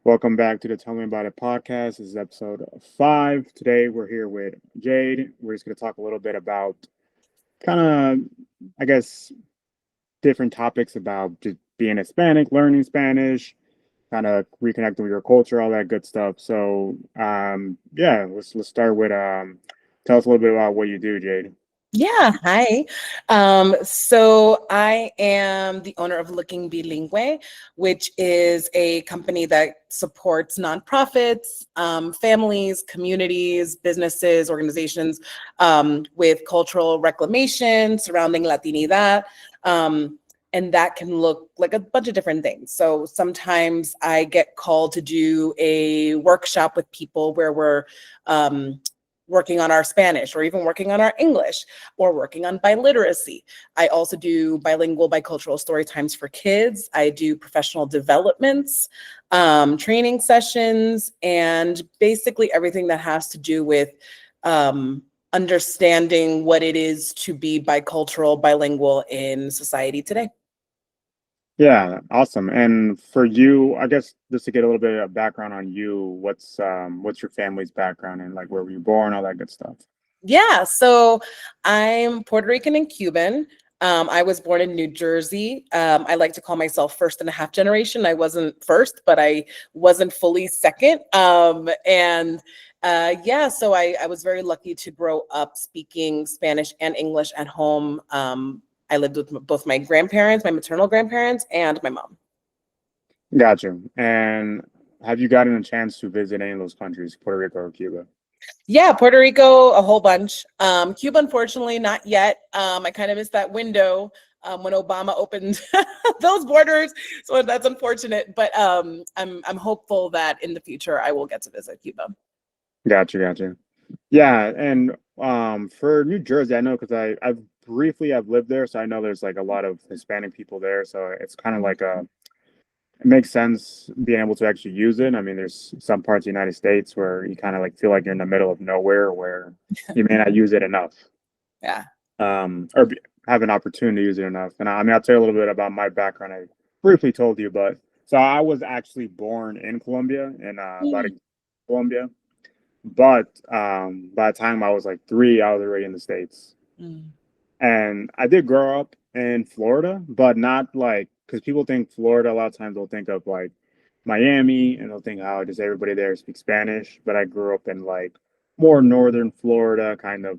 Welcome back to the Tell Me About It podcast. This is episode 5. Today we're here with Jade. We're just going to talk a little bit about kind of, I guess, different topics about just being Hispanic, learning Spanish, kind of reconnecting with your culture, all that good stuff. So, let's start with tell us a little bit about what you do, Jade. Yeah, hi. So I am the owner of Looking Bilingue, which is a company that supports nonprofits, families, communities, businesses, organizations with cultural reclamation surrounding Latinidad. And that can look like a bunch of different things. So sometimes I get called to do a workshop with people where we're working on our Spanish or even working on our English or working on biliteracy. I also do bilingual, bicultural story times for kids. I do professional developments, training sessions, and basically everything that has to do with understanding what it is to be bicultural, bilingual in society today. Yeah, awesome. And for you, I guess just to get a little bit of background on you, what's your family's background and like where were you born, all that good stuff. Yeah, so I'm Puerto Rican and Cuban. I was born in New Jersey. I like to call myself first and a half generation. I wasn't first, but I wasn't fully second. So I was very lucky to grow up speaking Spanish and English at home. I lived with both my grandparents, my maternal grandparents, and my mom. Got you. And have you gotten a chance to visit any of those countries, Puerto Rico or Cuba? Yeah, Puerto Rico, a whole bunch. Cuba, unfortunately, not yet. I kind of missed that window when Obama opened those borders, so that's unfortunate. But I'm hopeful that in the future I will get to visit Cuba. Got you. Yeah, and for New Jersey, I know because I've lived there, so I know there's like a lot of Hispanic people there. So it's kind of like it makes sense being able to actually use it. I mean, there's some parts of the United States where you kind of like feel like you're in the middle of nowhere where you may not use it enough. Yeah. Or have an opportunity to use it enough. And I mean, I'll tell you a little bit about my background. I briefly told you, but so I was actually born in Colombia, in Colombia. But by the time I was like 3, I was already in the States. Mm. And I did grow up in Florida, but not like because people think Florida a lot of times they'll think of like Miami and they'll think how just everybody there speaks Spanish. But I grew up in like more northern Florida, kind of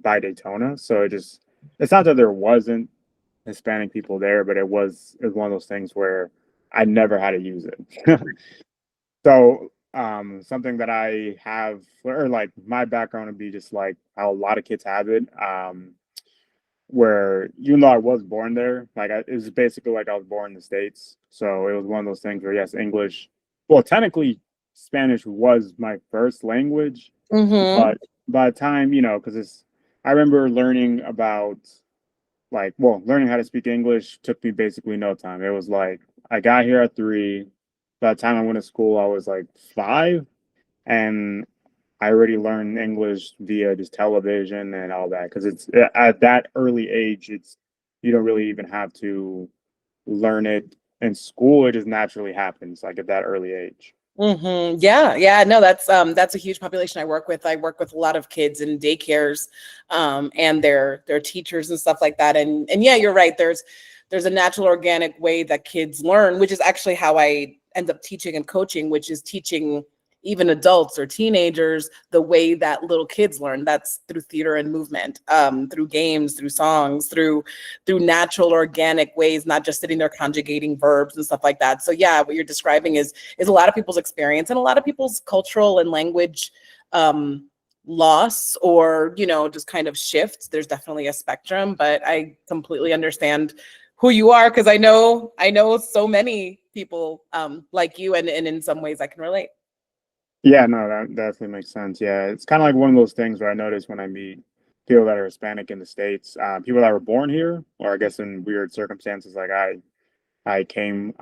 by Daytona. So it's not that there wasn't Hispanic people there, but it was one of those things where I never had to use it. So something that I have or like my background would be just like how a lot of kids have it. Where even though I was born there, it was basically like I was born in the States. So it was one of those things where yes, English. Well, technically, Spanish was my first language, Mm-hmm. but by the time because I remember learning about learning how to speak English took me basically no time. It was like I got here at 3. By the time I went to school, I was like 5, and I already learned English via just television and all that because it's at that early age, it's you don't really even have to learn it in school. It just naturally happens like at that early age. Mm-hmm. Yeah, yeah. No, that's a huge population I work with. I work with a lot of kids in daycares, and their teachers and stuff like that. And yeah, you're right. There's a natural organic way that kids learn, which is actually how I end up teaching and coaching, which is teaching even adults or teenagers the way that little kids learn. That's through theater and movement, through games, through songs, through natural organic ways, not just sitting there conjugating verbs and stuff like that. So yeah, what you're describing is a lot of people's experience and a lot of people's cultural and language loss, or just kind of shifts. There's definitely a spectrum, but I completely understand who you are, because I know so many people like you, and in some ways I can relate. Yeah, no, that definitely makes sense. Yeah, it's kind of like one of those things where I notice when I meet people that are Hispanic in the States, people that were born here, or I guess in weird circumstances, like I came,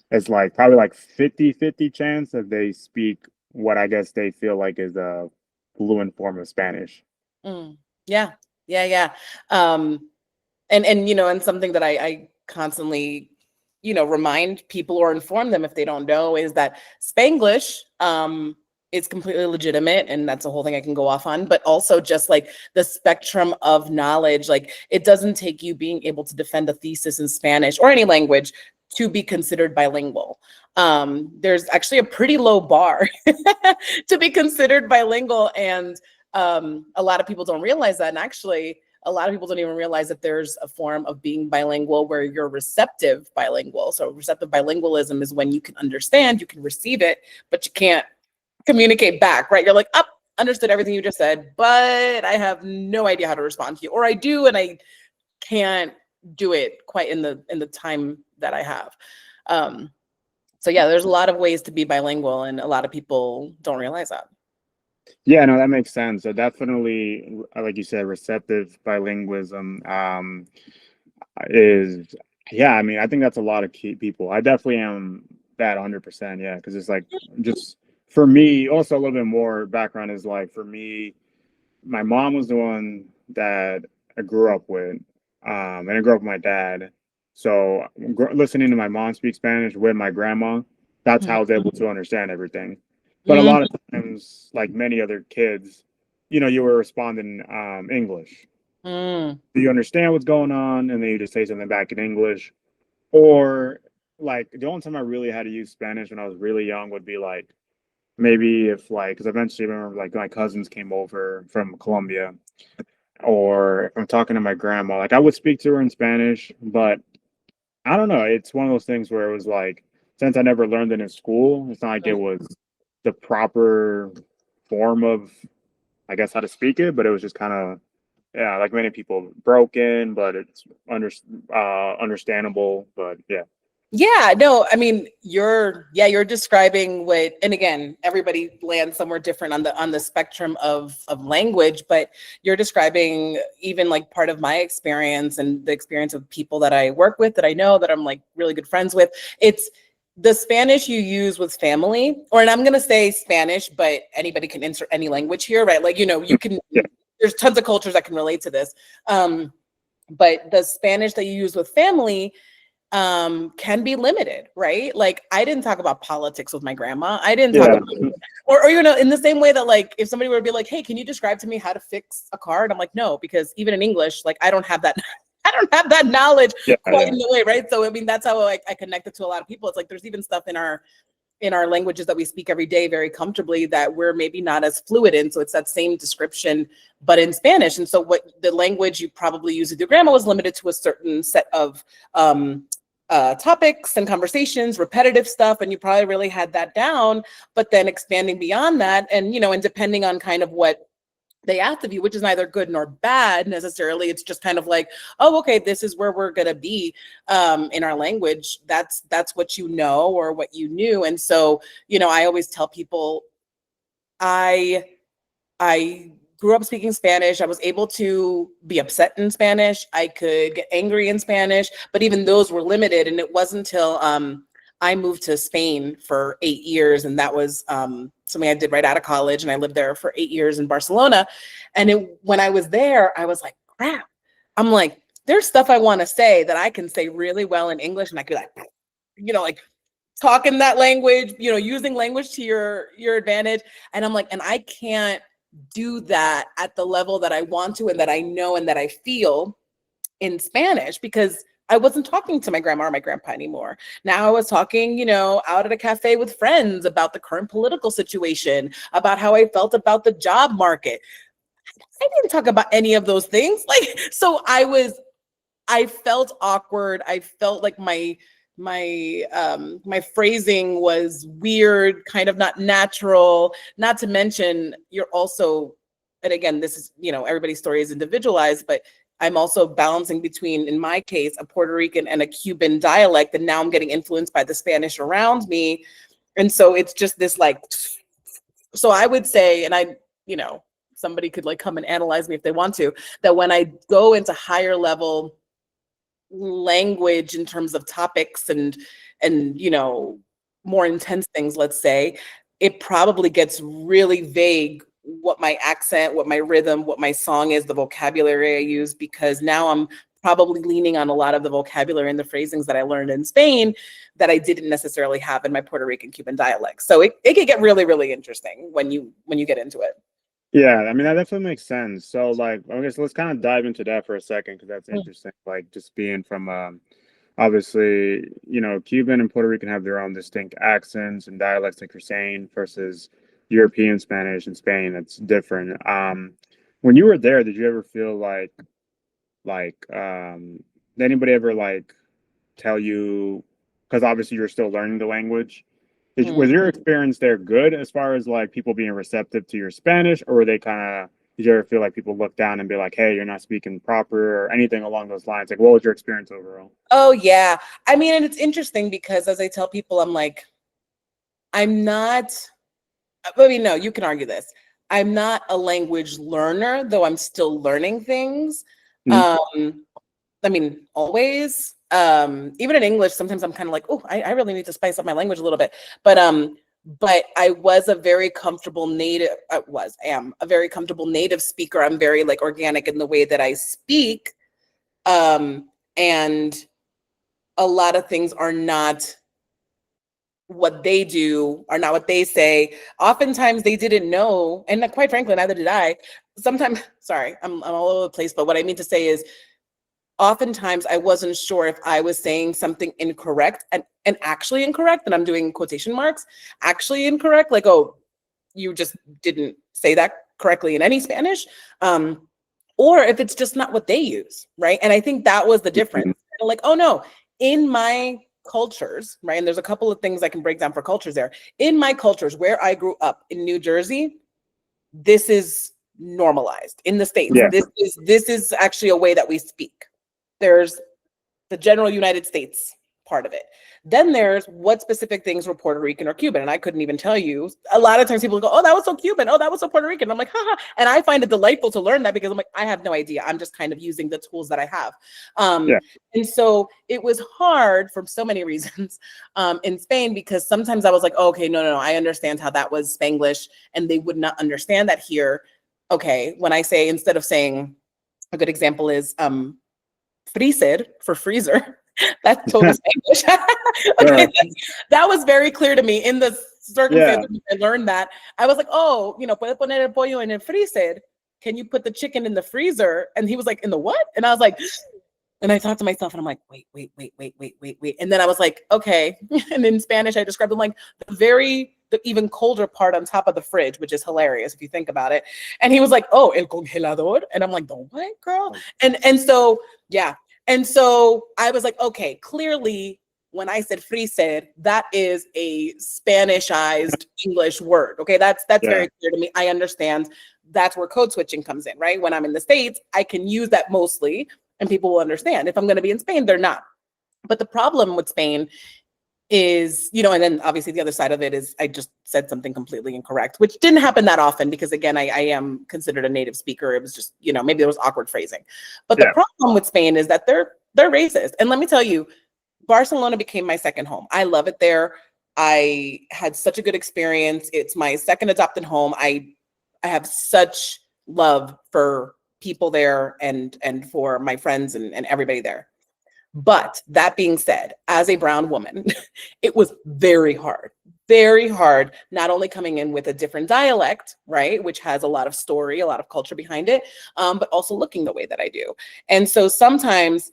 it's like probably like 50-50 chance that they speak what I guess they feel like is a fluent form of Spanish. Mm. Yeah, yeah, yeah. um and something that I constantly remind people or inform them if they don't know, is that Spanglish is completely legitimate, and that's a whole thing I can go off on, but also just like the spectrum of knowledge, like it doesn't take you being able to defend a thesis in Spanish or any language to be considered bilingual. There's actually a pretty low bar to be considered bilingual, and a lot of people don't realize that. And actually, a lot of people don't even realize that there's a form of being bilingual where you're receptive bilingual. So receptive bilingualism is when you can understand, you can receive it, but you can't communicate back, right? You're like, up, understood everything you just said, but I have no idea how to respond to you, or I do and I can't do it quite in the time that I have. So yeah, there's a lot of ways to be bilingual, and a lot of people don't realize that. Yeah, no, that makes sense. So definitely, like you said, receptive bilingualism is, yeah, I mean, I think that's a lot of key people. I definitely am that 100%. Yeah, because it's like, just for me, also a little bit more background is like, for me, my mom was the one that I grew up with, and I grew up with my dad. So listening to my mom speak Spanish with my grandma, that's how I was able to understand everything. But a lot of times, like many other kids, you were responding English. Mm. Do you understand what's going on? And then you just say something back in English. Or like the only time I really had to use Spanish when I was really young would be like maybe if like, because eventually I remember like my cousins came over from Colombia, or if I'm talking to my grandma, like I would speak to her in Spanish, but I don't know. It's one of those things where it was like, since I never learned it in school, it's not like it was the proper form of, I guess, how to speak it, but it was just kind of, yeah, like many people, broken, but it's understandable. But yeah. Yeah, no, I mean, you're describing what, and again, everybody lands somewhere different on the spectrum of language, but you're describing even like part of my experience and the experience of people that I work with, that I know, that I'm like really good friends with. It's the Spanish you use with family, or, and I'm going to say Spanish, but anybody can insert any language here, right? Like, you can, Yeah. there's tons of cultures that can relate to this. But the Spanish that you use with family can be limited, right? Like I didn't talk about politics with my grandma. I didn't talk Yeah. about, or in the same way that like if somebody were to be like, hey, can you describe to me how to fix a car? And I'm like, no, because even in English, like I don't have that I don't have that knowledge Yeah. quite Yeah. in the way, right? So I mean, that's how I connected to a lot of people. It's like there's even stuff in our languages that we speak every day very comfortably that we're maybe not as fluid in. So it's that same description, but in Spanish. And so what the language you probably use with your grandma was limited to a certain set of topics and conversations, repetitive stuff, and you probably really had that down. But then expanding beyond that, and and depending on kind of what they asked of you, which is neither good nor bad necessarily. It's just kind of like, oh, okay, this is where we're gonna be in our language. That's what you know or what you knew. And so, I always tell people, I grew up speaking Spanish. I was able to be upset in Spanish. I could get angry in Spanish, but even those were limited. And it wasn't until I moved to Spain for 8 years, and that was something I did right out of college. And I lived there for 8 years in Barcelona. And when I was there, I was like, crap. I'm like, there's stuff I want to say that I can say really well in English, and I could like talk in that language, using language to your advantage. And I'm like, and I can't do that at the level that I want to, and that I know, and that I feel in Spanish, because I wasn't talking to my grandma or my grandpa anymore. Now I was talking, out at a cafe with friends about the current political situation, about how I felt about the job market. I didn't talk about any of those things. Like, so I felt awkward. I felt like my phrasing was weird, kind of not natural. Not to mention, you're also, and again, this is, everybody's story is individualized, but I'm also balancing between, in my case, a Puerto Rican and a Cuban dialect, and now I'm getting influenced by the Spanish around me. And so it's just this like, so I would say, and somebody could like come and analyze me if they want to, that when I go into higher level language in terms of topics and more intense things, let's say, it probably gets really vague what my accent, what my rhythm, what my song is, the vocabulary I use, because now I'm probably leaning on a lot of the vocabulary and the phrasings that I learned in Spain that I didn't necessarily have in my Puerto Rican Cuban dialect. So it could get really, really interesting when you get into it. Yeah, I mean that definitely makes sense. So like, I guess let's kind of dive into that for a second because that's Mm. interesting. Like just being from obviously, Cuban and Puerto Rican have their own distinct accents and dialects, like you're saying, versus European Spanish and Spain. That's different. When you were there, did you ever feel like did anybody ever like tell you, because obviously you're still learning the language, was Mm. your experience there good as far as like people being receptive to your Spanish, or were they kind of, did you ever feel like people look down and be like, hey, you're not speaking proper or anything along those lines? Like, what was your experience overall? Oh yeah. I mean, and it's interesting because as I tell people, I'm like, I'm not, I mean, no, you can argue this. I'm not a language learner, though I'm still learning things. Mhm. Um, I mean, always. Even in English, sometimes I'm kind of like, oh, I really need to spice up my language a little bit. But I was a very comfortable native, am a very comfortable native speaker. I'm very like organic in the way that I speak. And a lot of things are not what they do, are not what they say. Oftentimes they didn't know, and quite frankly, neither did I. Sometimes, sorry, I'm all over the place, but what I mean to say is oftentimes I wasn't sure if I was saying something incorrect and actually incorrect, and I'm doing quotation marks, actually incorrect, like, oh, you just didn't say that correctly in any Spanish. Or if it's just not what they use, right? And I think that was the difference. Like, oh no, in my cultures, right? And there's a couple of things I can break down for cultures there. In my cultures where I grew up in New Jersey, this is normalized. In the States, Yeah, this is actually a way that we speak. There's the general United States part of it. Then there's what specific things were Puerto Rican or Cuban. And I couldn't even tell you. A lot of times people go, oh, that was so Cuban. Oh, that was so Puerto Rican. I'm like, haha. And I find it delightful to learn that because I'm like, I have no idea. I'm just kind of using the tools that I have. yeah, And so it was hard for so many reasons in Spain because sometimes I was like, oh, okay, no, I understand how that was Spanglish and they would not understand that here. Okay, when I say, instead of saying, a good example is freezer for freezer. That's total English. Okay, sure. that was very clear to me in the Yeah, circumstances I learned that. I was like, oh, puede poner el pollo en el freezer. Can you put the chicken in the freezer? And he was like, in the what? And I was like, and I thought to myself, and I'm like, wait. And then I was like, okay. And in Spanish, I described them like the even colder part on top of the fridge, which is hilarious if you think about it. And he was like, oh, el congelador. And I'm like, the what, girl? And so, yeah. And so I was like, okay, clearly when I said freezer, that is a Spanishized English word. Okay, that's yeah, very clear to me. I understand that's where code switching comes in, right? When I'm in the States, I can use that mostly and people will understand. If I'm going to be in Spain, they're not. But the problem with Spain is, and then obviously the other side of it is I just said something completely incorrect, which didn't happen that often because again, I am considered a native speaker. It was just, maybe there was awkward phrasing. But the yeah, problem with Spain is that they're racist. And let me tell you, Barcelona became my second home. I love it there. I had such a good experience. It's my second adopted home. I have such love for people there and for my friends and everybody there. But that being said, as a brown woman, it was very hard, not only coming in with a different dialect, right, which has a lot of story, a lot of culture behind it, but also looking the way that I do. And so sometimes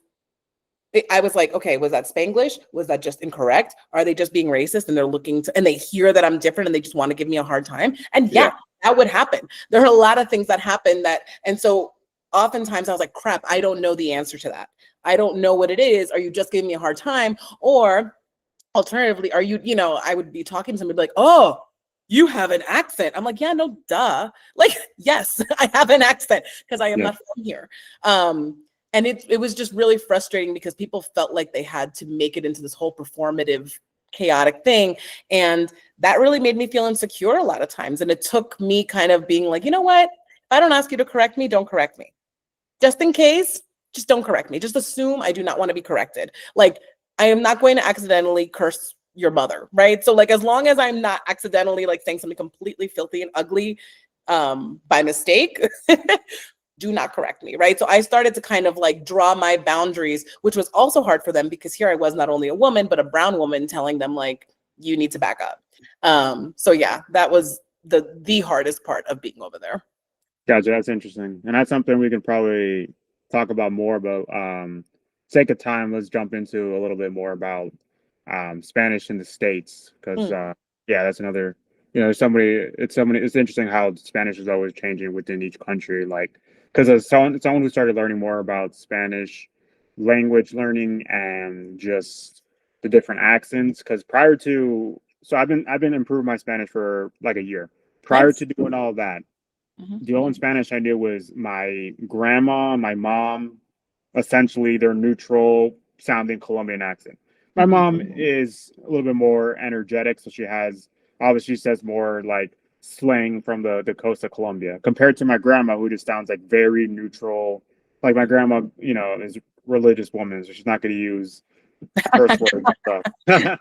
I was like, okay, was that Spanglish? Was that just incorrect? Are they just being racist and they're looking to, and they hear that I'm different and they just want to give me a hard time? And yeah, yeah, that would happen. There are a lot of things that happen and so oftentimes I was like, crap, I don't know the answer to that. I don't know what it is. Are you just giving me a hard time? Or alternatively, are you, I would be talking to somebody like, oh, you have an accent. I'm like, yeah, no, duh. Like, yes, I have an accent because I am yeah, not from here. And it was just really frustrating because people felt like they had to make it into this whole performative, chaotic thing. And that really made me feel insecure a lot of times. And it took me kind of being like, you know what? If I don't ask you to correct me, don't correct me. Just in case, just don't correct me. Just assume I do not want to be corrected. Like, I am not going to accidentally curse your mother, right? So like, as long as I'm not accidentally like saying something completely filthy and ugly by mistake, do not correct me, right? So I started to kind of like draw my boundaries, which was also hard for them because here I was not only a woman, but a brown woman telling them like, you need to back up. So yeah, that was the hardest part of being over there. Gotcha. That's interesting, and that's something we can probably talk about more. But sake of time, let's jump into a little bit more about Spanish in the States, because Mm, yeah, that's another. You know, somebody. It's somebody. It's interesting how Spanish is always changing within each country. Like, because as someone who started learning more about Spanish language learning and just the different accents. Because prior to, so I've been improving my Spanish for like a year. Prior nice. to doing all that, Mhm. the only Spanish I knew was my grandma, my mom, essentially their neutral sounding Colombian accent. My Mhm. mom is a little bit more energetic, so she has obviously says more like slang from the coast of Colombia compared to my grandma, who just sounds like very neutral. Like my grandma, you know, is a religious woman, so she's not going to use curse words and stuff.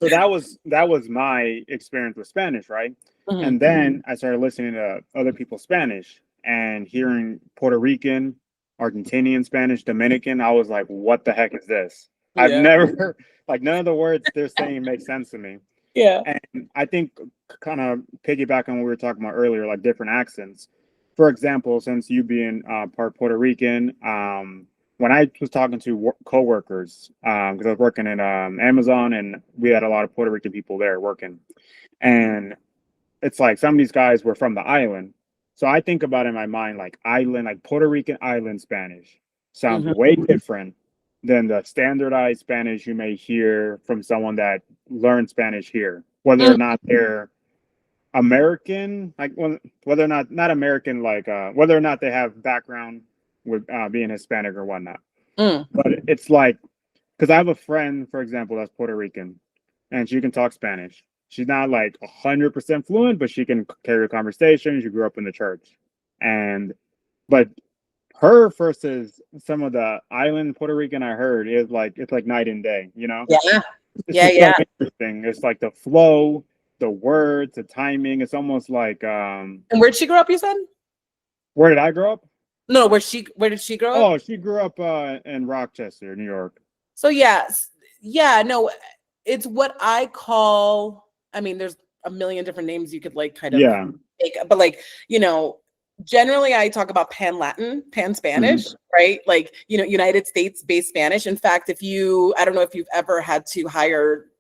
So that was my experience with Spanish, right? Mhm. And then I started listening to other people's Spanish and hearing Puerto Rican, Argentinian Spanish, Dominican. I was like, what the heck is this? I've Yeah. never like none of the words they're saying make sense to me. Yeah. And I think kind of piggyback on what we were talking about earlier, like different accents. For example, since you being part Puerto Rican, when I was talking to coworkers, because I was working at Amazon, and we had a lot of Puerto Rican people there working, and it's like some of these guys were from the island. So I think about it in my mind like island, like Puerto Rican island Spanish sounds Mhm. way different than the standardized Spanish you may hear from someone that learned Spanish here, whether Mm, or not they're American, like whether or not American, like whether or not they have background with being Hispanic or whatnot. mm. But it's like because I have a friend, for example, that's Puerto Rican, and she can talk Spanish. She's not like 100% fluent, but she can carry a conversation. She grew up in the church, and but her versus some of the island Puerto Rican I heard is like it's like night and day. You know, Yeah. it's Yeah. just so Yeah. interesting. It's like the flow, the words, the timing. It's almost like And where'd she grow up, you said? where did I grow up? No, where did she grow up? Oh, she grew up in Rochester, New York. So yeah, no, it's what I call, I mean, there's a million different names you could like kind of Yeah. make, but like, generally I talk about pan Latin, pan Mhm. Spanish, right? Like, United States based Spanish. In fact, I don't know if you've ever had to hire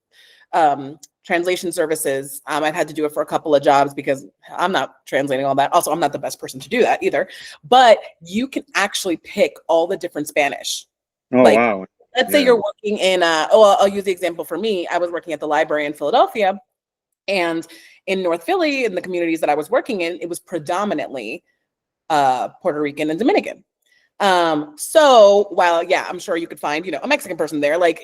translation services. I've had to do it for a couple of jobs because I'm not translating all that. Also, I'm not the best person to do that either. But you can actually pick all the different Spanish. Oh Like, wow. let's say Yeah. you're working in, I'll use the example for me. I was working at the library in Philadelphia, and in North Philly, in the communities that I was working in, it was predominantly Puerto Rican and Dominican. So while, yeah, I'm sure you could find, a Mexican person there, like,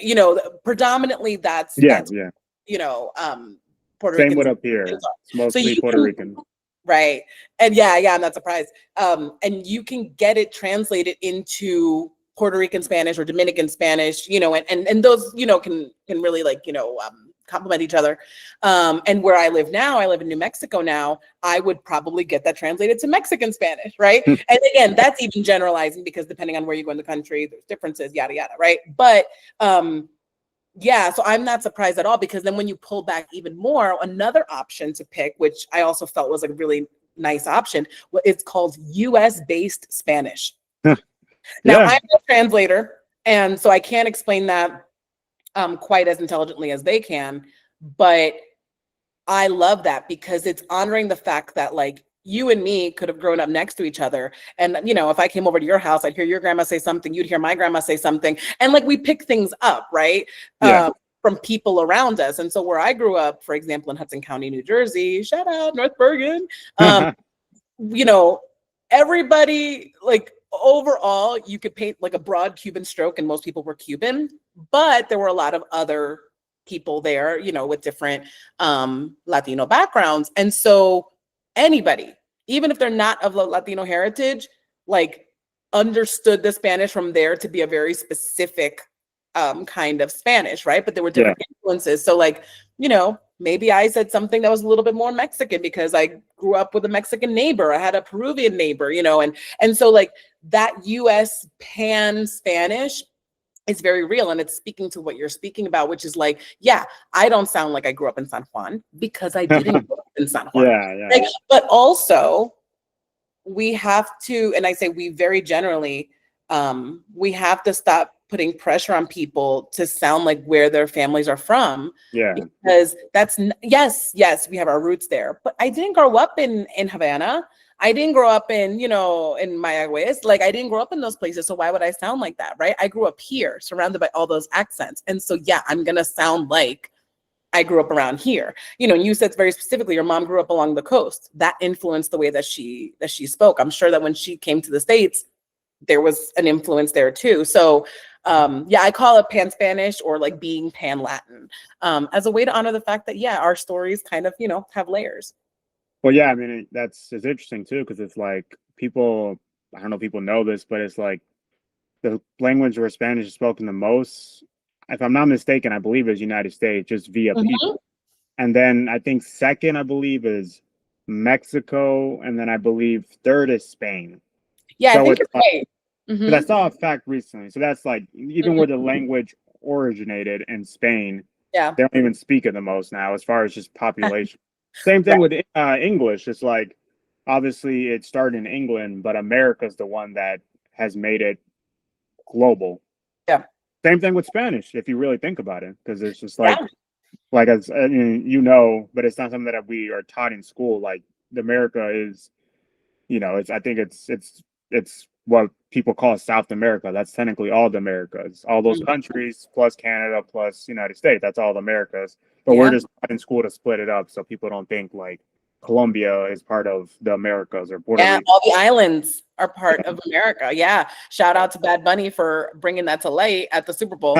predominantly Yeah. that's Yeah. you know, um, Puerto Same with Ricans. up here. It's So mostly you Puerto can, Rican. right. And yeah, I'm not surprised. And you can get it translated into Puerto Rican Spanish or Dominican Spanish, and those, can really like, complement each other. And where I live now, I live in New Mexico now, I would probably get that translated to Mexican Spanish, right? And again, that's even generalizing because depending on where you go in the country, there's differences, yada, yada, right? But yeah, so I'm not surprised at all because then when you pull back even more, another option to pick, which I also felt was a really nice option, it's called US based Spanish. Now, Yeah. I'm a translator, and so I can't explain that quite as intelligently as they can, but I love that because it's honoring the fact that like you and me could have grown up next to each other. And, if I came over to your house, I'd hear your grandma say something, you'd hear my grandma say something. And like we pick things up, right? Yeah. From people around us. And so where I grew up, for example, in Hudson County, New Jersey, shout out North Bergen, you know, everybody like overall, you could paint like a broad Cuban stroke, and most people were Cuban, but there were a lot of other people there, with different Latino backgrounds. And so anybody, even if they're not of Latino heritage, like understood the Spanish from there to be a very specific kind of Spanish, right? But there were Yeah. different influences. So like, maybe I said something that was a little bit more Mexican because I grew up with a Mexican neighbor. I had a Peruvian neighbor, and so like that US pan Spanish is very real, and it's speaking to what you're speaking about, which is like, yeah, I don't sound like I grew up in San Juan because I didn't grow up in San Juan. Yeah, yeah. Like, but also we have to, and I say we very generally, we have to stop putting pressure on people to sound like where their families are from. Yeah. Because yes, we have our roots there, but I didn't grow up in Havana. I didn't grow up in Mayagüez. Like, I didn't grow up in those places. So why would I sound like that? Right. I grew up here surrounded by all those accents. And so, yeah, I'm going to sound like I grew up around here. And you said very specifically, your mom grew up along the coast. That influenced the way that she spoke. I'm sure that when she came to the States, there was an influence there too. So, yeah, I call it pan Spanish or like being pan Latin, as a way to honor the fact that, yeah, our stories kind of, have layers. Well, yeah, I mean, it's interesting too, because it's like people, I don't know if people know this, but it's like the language where Spanish is spoken the most, if I'm not mistaken, I believe is United States, just via people. And then I think second, I believe, is Mexico, and then I believe third is Spain. Yeah, So I think it's you're right. because I saw a fact recently. So that's like even where the language originated in Spain, Yeah. they don't even speak it the most now as far as just population. Same thing with English. It's like obviously it started in England, but America's the one that has made it global. Yeah. Same thing with Spanish, if you really think about it, because it's just Yeah. like as I mean, but it's not something that we are taught in school. Like America is, it's I think it's what people call South America. That's technically all the Americas, all those countries plus Canada plus United States. That's all the Americas. But we're just taught in school to split it up so people don't think like Colombia is part of the Americas or Puerto Rico. All the islands are part of America. Yeah. Shout out to Bad Bunny for bringing that to light at the Super Bowl.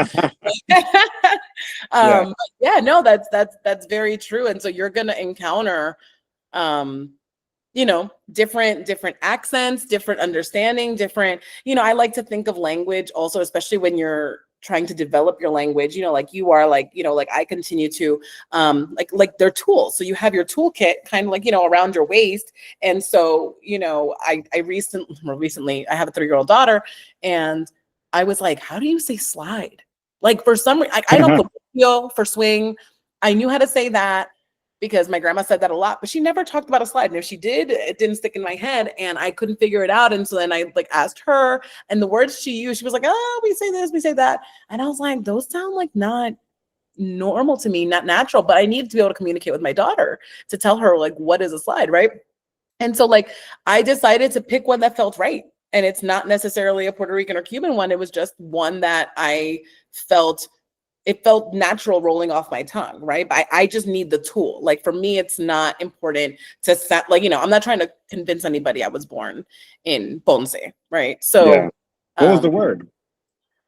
Yeah, no, that's very true. And so you're gonna encounter different accents, different understanding, different, I like to think of language also, especially when you're trying to develop your language, like you are, like, like I continue to, like they're tools. So you have your toolkit kind of like, around your waist. And so, I recently, I have a 3-year-old daughter, and I was like, how do you say slide? Like, for some reason, I know for swing, I knew how to say that, because my grandma said that a lot, but she never talked about a slide. And if she did, it didn't stick in my head and I couldn't figure it out. And so then I like asked her, and the words she used, she was like, oh, we say this, we say that. And I was like, those sound like not normal to me, not natural, but I needed to be able to communicate with my daughter to tell her like, what is a slide, right? And so like, I decided to pick one that felt right. And it's not necessarily a Puerto Rican or Cuban one. It was just one that I felt, it felt natural rolling off my tongue, right? But I just need the tool. Like, for me, it's not important to set, like, I'm not trying to convince anybody I was born in Ponce, right? So, what was the word?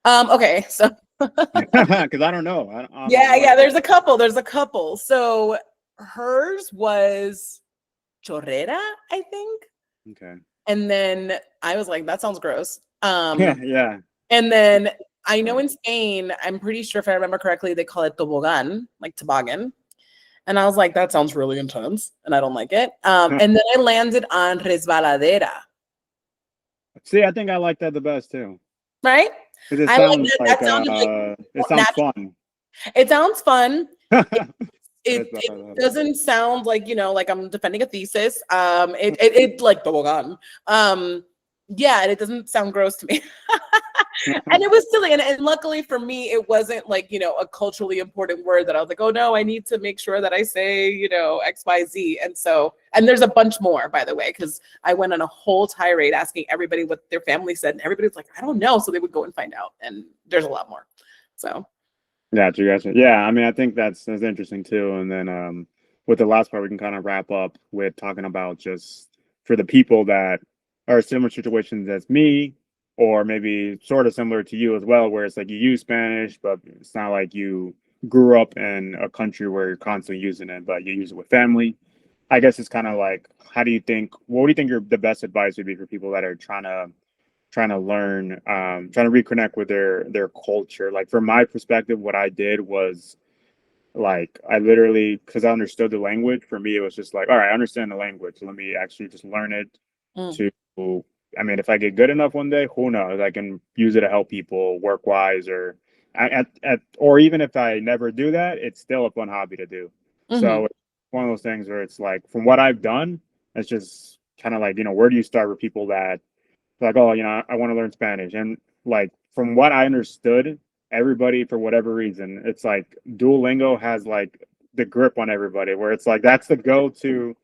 Okay, so because I don't know. I don't yeah, there's a couple. So hers was chorrera, I think. Okay. And then I was like, that sounds gross. Yeah. And then I know in Spain, I'm pretty sure if I remember correctly, they call it tobogán, like toboggan. And I was like, that sounds really intense and I don't like it. And then I landed on resbaladera. See, I think I like that the best too. Right? Because it sounds like, it sounds natural. fun. It sounds fun. It doesn't sound like, like I'm defending a thesis. It like tobogán. Yeah, and it doesn't sound gross to me. And it was silly. And luckily for me, it wasn't like, a culturally important word that I was like, oh no, I need to make sure that I say, X, Y, Z. And so, and there's a bunch more, by the way, because I went on a whole tirade asking everybody what their family said. And everybody's like, I don't know. So they would go and find out. And there's a lot more. So. Gotcha. Yeah, I mean, I think that's interesting too. And then with the last part, we can kind of wrap up with talking about just for the people that are similar situations as me, or maybe sort of similar to you as well, where it's like you use Spanish, but it's not like you grew up in a country where you're constantly using it, but you use it with family. I guess it's kind of like, what do you think the best advice would be for people that are trying to learn, trying to reconnect with their culture? Like from my perspective, what I did was Like I literally, because I understood the language, for me it was just like, all right, I understand the language. Let me actually just learn it Mm, to, I mean, if I get good enough one day, who knows? I can use it to help people work wise, or or even if I never do that, it's still a fun hobby to do. mhm, So it's one of those things where it's like, from what I've done, it's just kind of like, where do you start with people that like, oh, I want to learn Spanish. And like, from what I understood, everybody, for whatever reason, it's like Duolingo has like the grip on everybody, where it's like that's the go to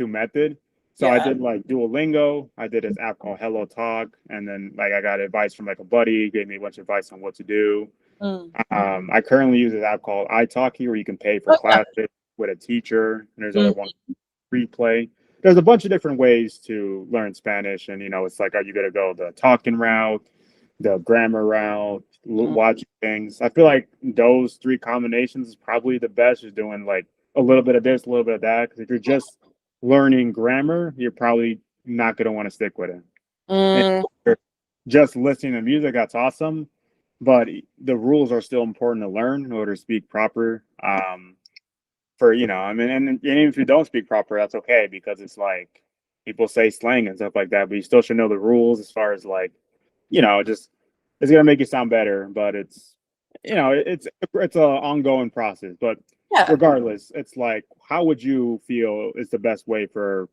method. So I yeah. did like Duolingo. I did this app called Hello Talk, and then like I got advice from like a buddy, gave me a bunch of advice on what to do. Mm. I currently use this app called iTalki, where you can pay for Oh, yeah. classes with a teacher, and there's Mm, other one free play. There's a bunch of different ways to learn Spanish, and it's like, are you gonna go the talking route, the grammar route, mm, watching things? I feel like those three combinations is probably the best. Is doing like a little bit of this, a little bit of that. Because if you're just learning grammar, you're probably not gonna want to stick with it. And mm, just listening to music, that's awesome, but the rules are still important to learn in order to speak proper. For I mean, and even if you don't speak proper, that's okay, because it's like people say slang and stuff like that, but you still should know the rules as far as like, just it's gonna make you sound better, but it's a ongoing process. But yeah. regardless, it's like, how would you feel is the best way for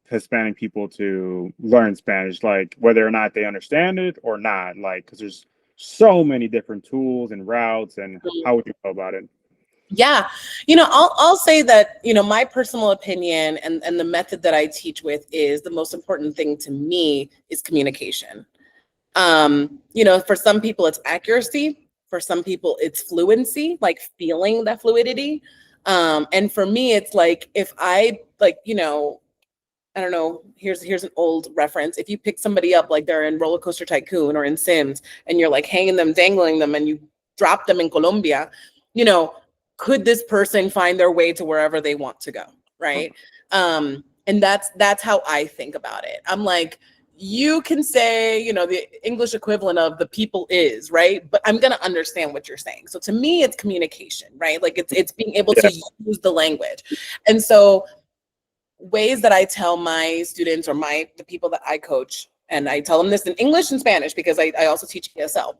Hispanic people to learn Spanish, like whether or not they understand it or not, like because there's so many different tools and routes, and how would you go about it? Yeah, I'll say that, my personal opinion and the method that I teach with is the most important thing to me is communication. For some people it's accuracy, for some people it's fluency, like feeling that fluidity. And for me, it's like if I like, I don't know, here's an old reference. If you pick somebody up like they're in Roller Coaster Tycoon or in Sims and you're like hanging them, dangling them, and you drop them in Colombia, you know, could this person find their way to wherever they want to go? Right. And that's how I think about it. I'm like, you can say, the English equivalent of the people is, right? But I'm gonna understand what you're saying. So to me, it's communication, right? Like it's being able Yeah, to use the language. And so ways that I tell my students or the people that I coach, and I tell them this in English and Spanish because I also teach ESL.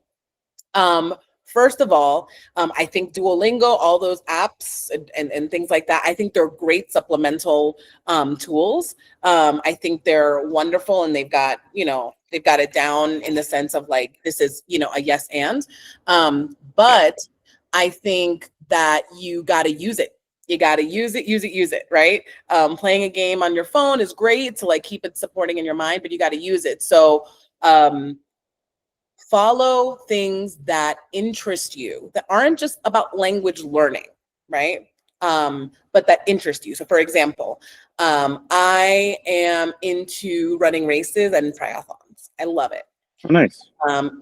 Um, First of all, I think Duolingo, all those apps and things like that, I think they're great supplemental tools. I think they're wonderful, and they've got it down in the sense of like, this is, a yes and. But I think that you got to use it. You got to use it, right? Playing a game on your phone is great to like keep it supporting in your mind, but you got to use it. So, follow things that interest you, that aren't just about language learning, right? But that interest you. So, for example, I am into running races and triathlons. I love it. oh, nice.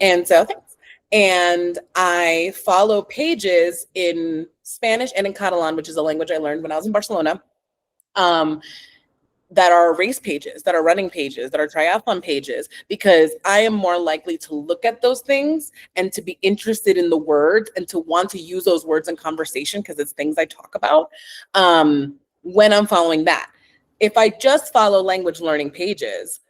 And so, thanks. And I follow pages in Spanish and in Catalan, which is a language I learned when I was in Barcelona. Um, that are race pages, that are running pages, that are triathlon pages, because I am more likely to look at those things and to be interested in the words and to want to use those words in conversation because it's things I talk about when I'm following that. If I just follow language learning pages,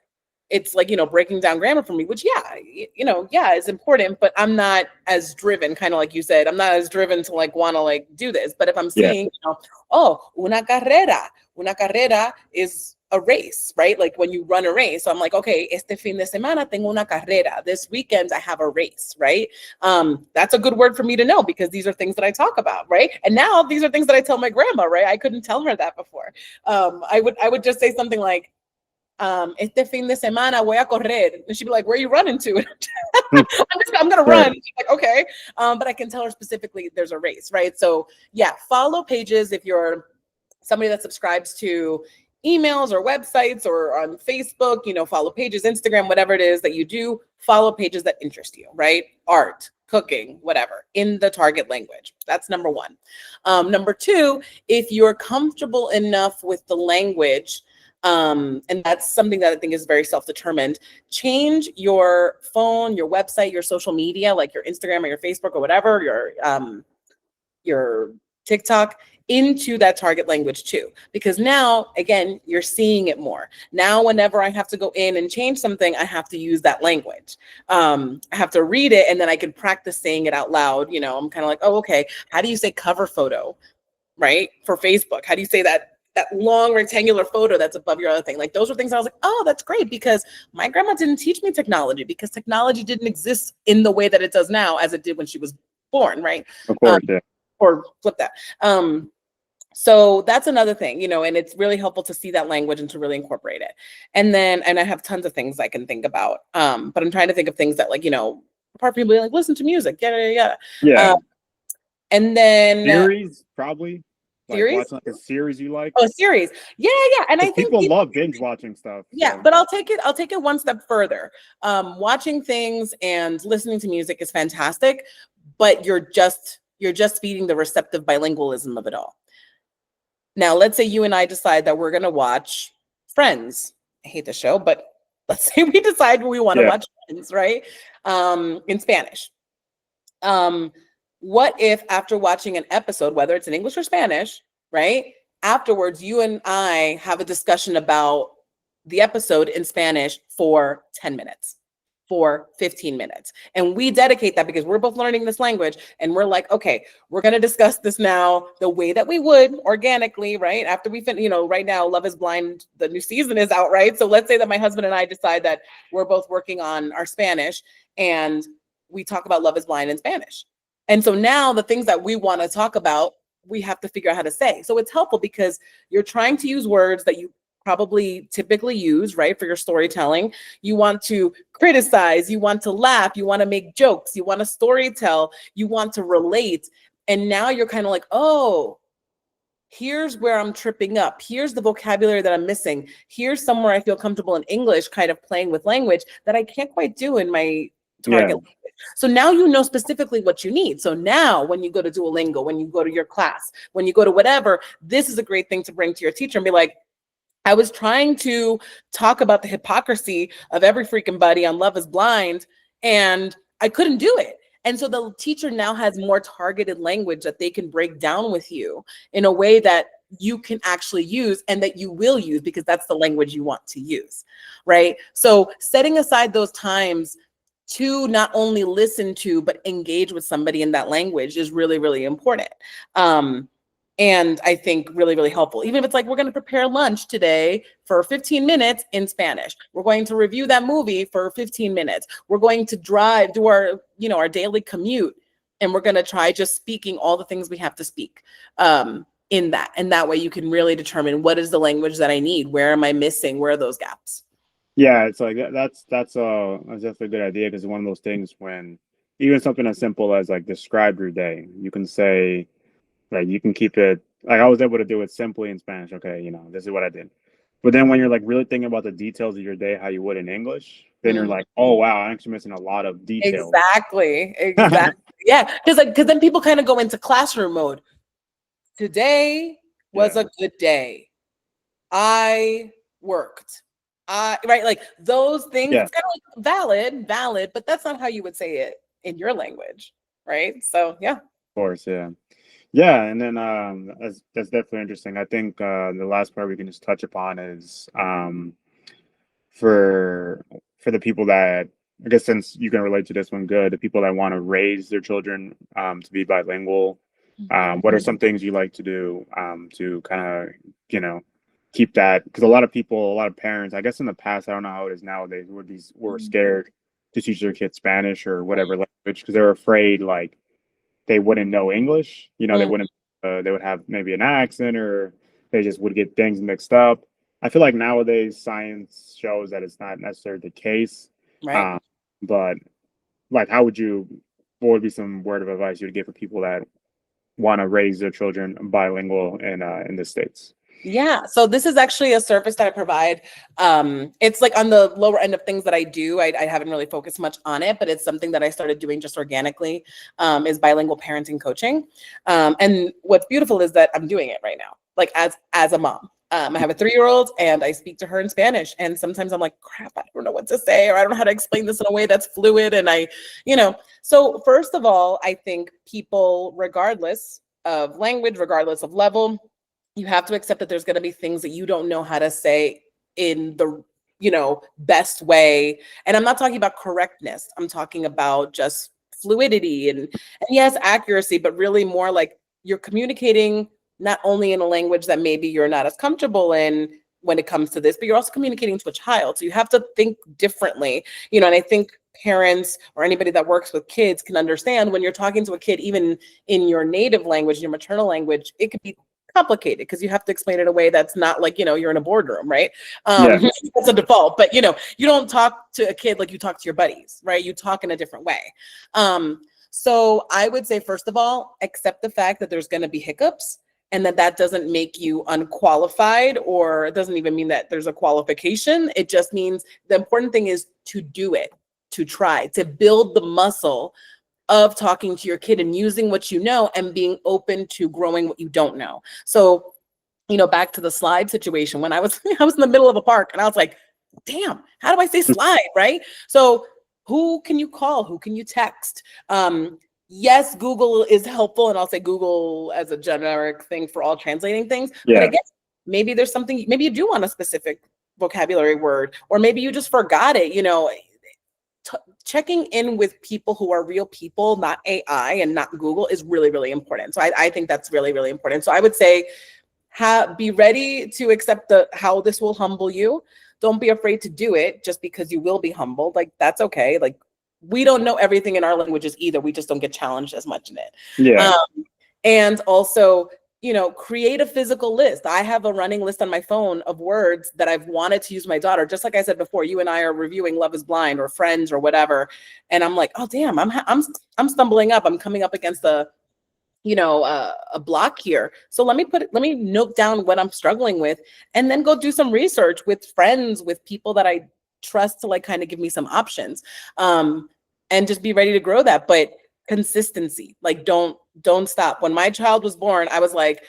it's like, breaking down grammar for me, which yeah, is important, but I'm not as driven, kind of like you said, I'm not as driven to like want to like do this. But if I'm Yeah, seeing, oh, una carrera is a race, right? Like when you run a race. So I'm like, okay, este fin de semana tengo una carrera. This weekend I have a race, right? That's a good word for me to know because these are things that I talk about, right? And now these are things that I tell my grandma, right? I couldn't tell her that before. I would just say something like, este fin de semana voy a correr. And she'd be like, where are you running to? I'm going to right. run. She's like, okay. But I can tell her specifically there's a race, right? So yeah, follow pages if you're somebody that subscribes to emails or websites or on Facebook, follow pages, Instagram, whatever it is that you do, follow pages that interest you, right? Art, cooking, whatever, in the target language. That's number one. Number two, if you're comfortable enough with the language, and that's something that I think is very self-determined, change your phone, your website, your social media, like your Instagram or your Facebook or whatever, your your TikTok into that target language too. Because now, again, you're seeing it more. Now, whenever I have to go in and change something, I have to use that language. I have to read it and then I can practice saying it out loud. You know, I'm kind of like, oh, okay, how do you say cover photo, right? For Facebook, how do you say that long rectangular photo that's above your other thing? Like those were things I was like, oh, that's great, because my grandma didn't teach me technology, because technology didn't exist in the way that it does now as it did when she was born, right? Of course, yeah. Or flip that. So that's another thing, you know, and it's really helpful to see that language and to really incorporate it. And then, and I have tons of things I can think about, but I'm trying to think of things that, like, you know, apart from people being like, listen to music, Yeah. And then Series, probably. Like series. watching like a series you like. Oh, series. Yeah. And I Because think people love binge watching stuff. yeah, So. but I'll take it one step further. Watching things and listening to music is fantastic, but you're just feeding the receptive bilingualism of it all. Now, let's say you and I decide that we're going to watch Friends. I hate the show, but let's say we decide we want to watch Friends, right? In Spanish. What if after watching an episode, whether it's in English or Spanish, right? Afterwards, you and I have a discussion about the episode in Spanish for 10 minutes, for 15 minutes. And we dedicate that because we're both learning this language. And we're like, okay, we're going to discuss this now the way that we would organically, right? After we finish, you know, right now, Love is Blind, the new season is out, right? So let's say that my husband and I decide that we're both working on our Spanish and we talk about Love is Blind in Spanish. And so now the things that we want to talk about, we have to figure out how to say. So it's helpful because you're trying to use words that you probably typically use, right, for your storytelling. You want to criticize, you want to laugh, you want to make jokes, you want to storytell, you want to relate. And now you're kind of like, oh, here's where I'm tripping up. Here's the vocabulary that I'm missing. Here's somewhere I feel comfortable in English, kind of playing with language that I can't quite do in my target language. So now you know specifically what you need. So now when you go to Duolingo, when you go to your class, when you go to whatever, this is a great thing to bring to your teacher and be like, I was trying to talk about the hypocrisy of every freaking buddy on Love is Blind, and I couldn't do it. And so the teacher now has more targeted language that they can break down with you in a way that you can actually use and that you will use because that's the language you want to use, right? So setting aside those times to not only listen to, but engage with somebody in that language is really, really important. And I think really, really helpful. Even if it's like, we're going to prepare lunch today for 15 minutes in Spanish. We're going to review that movie for 15 minutes. We're going to do our, you know, our daily commute. And we're going to try just speaking all the things we have to speak in that. And that way you can really determine what is the language that I need? Where am I missing? Where are those gaps? Yeah, it's like that's definitely a good idea because it's one of those things when even something as simple as like describe your day, you can say, like, you can keep it like I was able to do it simply in Spanish. Okay, you know, this is what I did. But then when you're like really thinking about the details of your day, how you would in English, then you're like, oh wow, I'm actually missing a lot of details. Exactly. Yeah, because then people kind of go into classroom mode. Today was a good day. I worked. Right, like those things. It's kind of like valid, but that's not how you would say it in your language, right? So yeah. Of course, yeah. Yeah, and then that's definitely interesting. I think the last part we can just touch upon is for the people that I guess since you can relate to this one good, the people that want to raise their children to be bilingual. What are some things you like to do to kind of, you know, keep that? Because a lot of parents, I guess in the past, I don't know how it is nowadays, were scared to teach their kids Spanish or whatever language because they're afraid like they wouldn't know English. You know, they wouldn't. They would have maybe an accent, or they just would get things mixed up. I feel like nowadays science shows that it's not necessarily the case. Right. But like, what would be some word of advice you would give for people that want to raise their children bilingual in the States? Yeah, so this is actually a service that I provide. It's like on the lower end of things that I do. I haven't really focused much on it, but it's something that I started doing just organically, is bilingual parenting coaching. And what's beautiful is that I'm doing it right now, like as a mom. I have a 3-year-old and I speak to her in Spanish. And sometimes I'm like, crap, I don't know what to say, or I don't know how to explain this in a way that's fluid. And so first of all, I think people, regardless of language, regardless of level, you have to accept that there's going to be things that you don't know how to say in the, best way. And I'm not talking about correctness. I'm talking about just fluidity and yes, accuracy, but really more like you're communicating not only in a language that maybe you're not as comfortable in when it comes to this, but you're also communicating to a child. So you have to think differently, and I think parents or anybody that works with kids can understand when you're talking to a kid, even in your native language, your maternal language, it could be complicated because you have to explain it in a way that's not like, you're in a boardroom, right? Yeah. That's a default, but you don't talk to a kid like you talk to your buddies, right? You talk in a different way. So I would say, first of all, accept the fact that there's going to be hiccups and that doesn't make you unqualified, or it doesn't even mean that there's a qualification. It just means the important thing is to do it, to try, to build the muscle of talking to your kid and using what you know and being open to growing what you don't know. So, back to the slide situation, when I was I was in the middle of a park and I was like, damn, how do I say slide, right? So who can you call? Who can you text? Yes, Google is helpful, and I'll say Google as a generic thing for all translating things. Yeah. But I guess maybe there's something, maybe you do want a specific vocabulary word, or maybe you just forgot it, checking in with people who are real people, not AI and not Google, is really, really important. So I think that's really, really important. So I would say be ready to accept how this will humble you. Don't be afraid to do it just because you will be humbled. Like, that's okay. Like, we don't know everything in our languages either. We just don't get challenged as much in it. Yeah. And also, create a physical list. I have a running list on my phone of words that I've wanted to use with my daughter. Just like I said before, you and I are reviewing Love is Blind or Friends or whatever. And I'm like, oh, damn, I'm stumbling up. I'm coming up against a block here. So let me note down what I'm struggling with and then go do some research with friends, with people that I trust to like kind of give me some options. And just be ready to grow that. But consistency, like don't stop. When my child was born, I was like,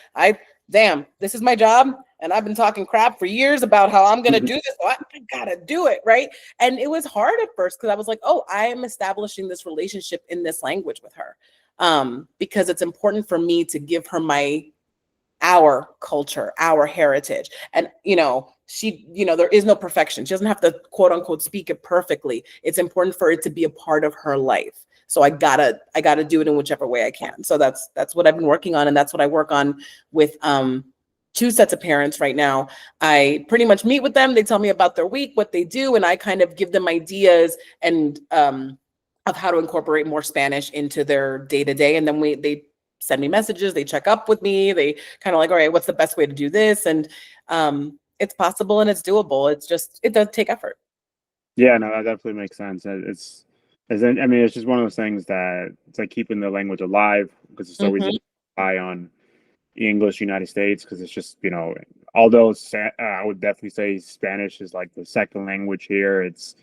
this is my job. And I've been talking crap for years about how I'm going to do this. So I gotta do it. Right. And it was hard at first because I was like, oh, I am establishing this relationship in this language with her. Because it's important for me to give her our culture, our heritage. And, there is no perfection. She doesn't have to quote unquote speak it perfectly. It's important for it to be a part of her life. So I gotta do it in whichever way I can. So that's what I've been working on. And that's what I work on with, 2 sets of parents right now. I pretty much meet with them. They tell me about their week, what they do, and I kind of give them ideas and, of how to incorporate more Spanish into their day-to-day. And then they send me messages, they check up with me, they kind of like, all right, what's the best way to do this? And it's possible and it's doable. It does take effort. Yeah, no, that definitely makes sense. It's just one of those things that it's like keeping the language alive because it's so easy to rely on English United States because it's just, although I would definitely say Spanish is like the second language here. It's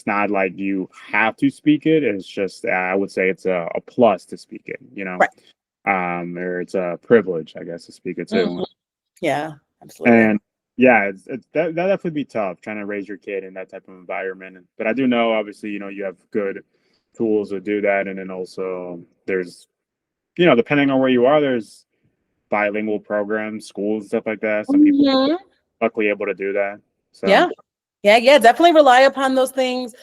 not like you have to speak it. It's just I would say it's a plus to speak it, Right. Or it's a privilege, I guess, to speak it too. Yeah, absolutely. And yeah, that definitely be tough trying to raise your kid in that type of environment. But I do know, obviously, you have good tools to do that, and then also there's, depending on where you are, there's bilingual programs, schools, stuff like that. Some people are luckily able to do that. So yeah, definitely rely upon those things.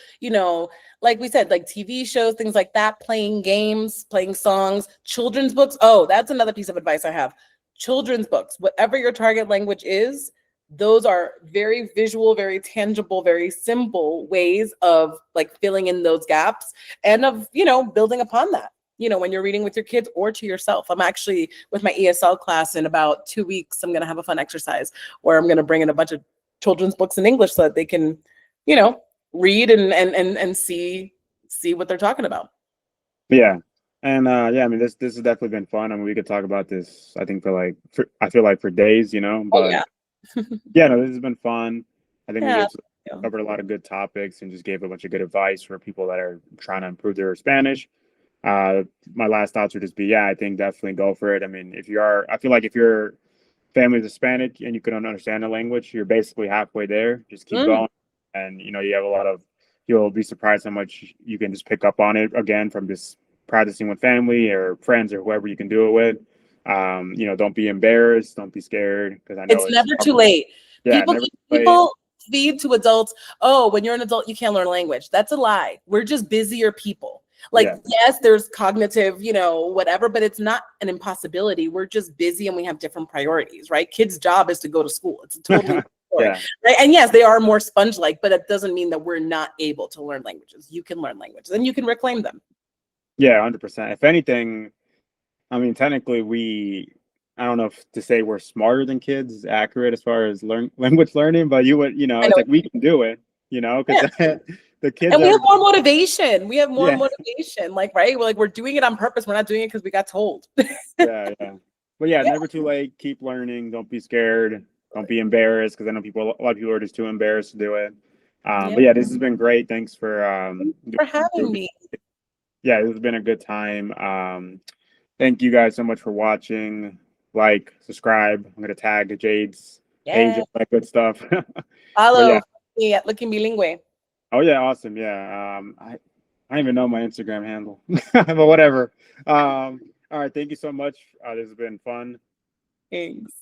Like we said, like TV shows, things like that, playing games, playing songs, children's books. Oh, that's another piece of advice I have. Children's books, whatever your target language is, those are very visual, very tangible, very simple ways of like filling in those gaps and of, building upon that. When you're reading with your kids or to yourself. I'm actually with my ESL class in about 2 weeks. I'm going to have a fun exercise where I'm going to bring in a bunch of children's books in English so that they can, read and see what they're talking about. Yeah. And this has definitely been fun. I mean, we could talk about this, I think, I feel like for days, but no, this has been fun. I think we covered a lot of good topics and just gave a bunch of good advice for people that are trying to improve their Spanish. My last thoughts would just be, I think definitely go for it. I mean, I feel like if your family is Hispanic and you can understand the language, you're basically halfway there. Just keep going. And, you have you'll be surprised how much you can just pick up on it again from just practicing with family or friends or whoever you can do it with. Don't be embarrassed, don't be scared, because I know It's it's never too late. yeah, People never too late. people feed to adults, oh, when you're an adult, you can't learn language. That's a lie. We're just busier people. Like, Yeah, yes, there's cognitive, whatever, but it's not an impossibility. We're just busy and we have different priorities, right? Kids' job is to go to school. It's a totally different story, yeah, right? And yes, they are more sponge-like, but it doesn't mean that we're not able to learn languages. You can learn languages and you can reclaim them. yeah, 100%. If anything, I mean, technically, I don't know if to say we're smarter than kids is accurate as far as language learning, but I it's know. like we can do it, because Yeah. the kids And we that have are, more motivation. We have more yeah, motivation. Like, right? We're doing it on purpose. We're not doing it because we got told. yeah, yeah. But yeah, Yeah. never too late. Keep learning. Don't be scared. Don't be embarrassed, because I know a lot of people are just too embarrassed to do it. Yeah. But yeah, this has been great. Thanks for Thanks for having me. yeah, this has been a good time. Thank you guys so much for watching. Like, subscribe. I'm gonna tag Jade's page, Yeah. all that good stuff. But yeah, Follow me at Looking Bilingue. oh yeah, awesome. Yeah, I don't even know my Instagram handle, but whatever. All right, thank you so much. This has been fun. Thanks.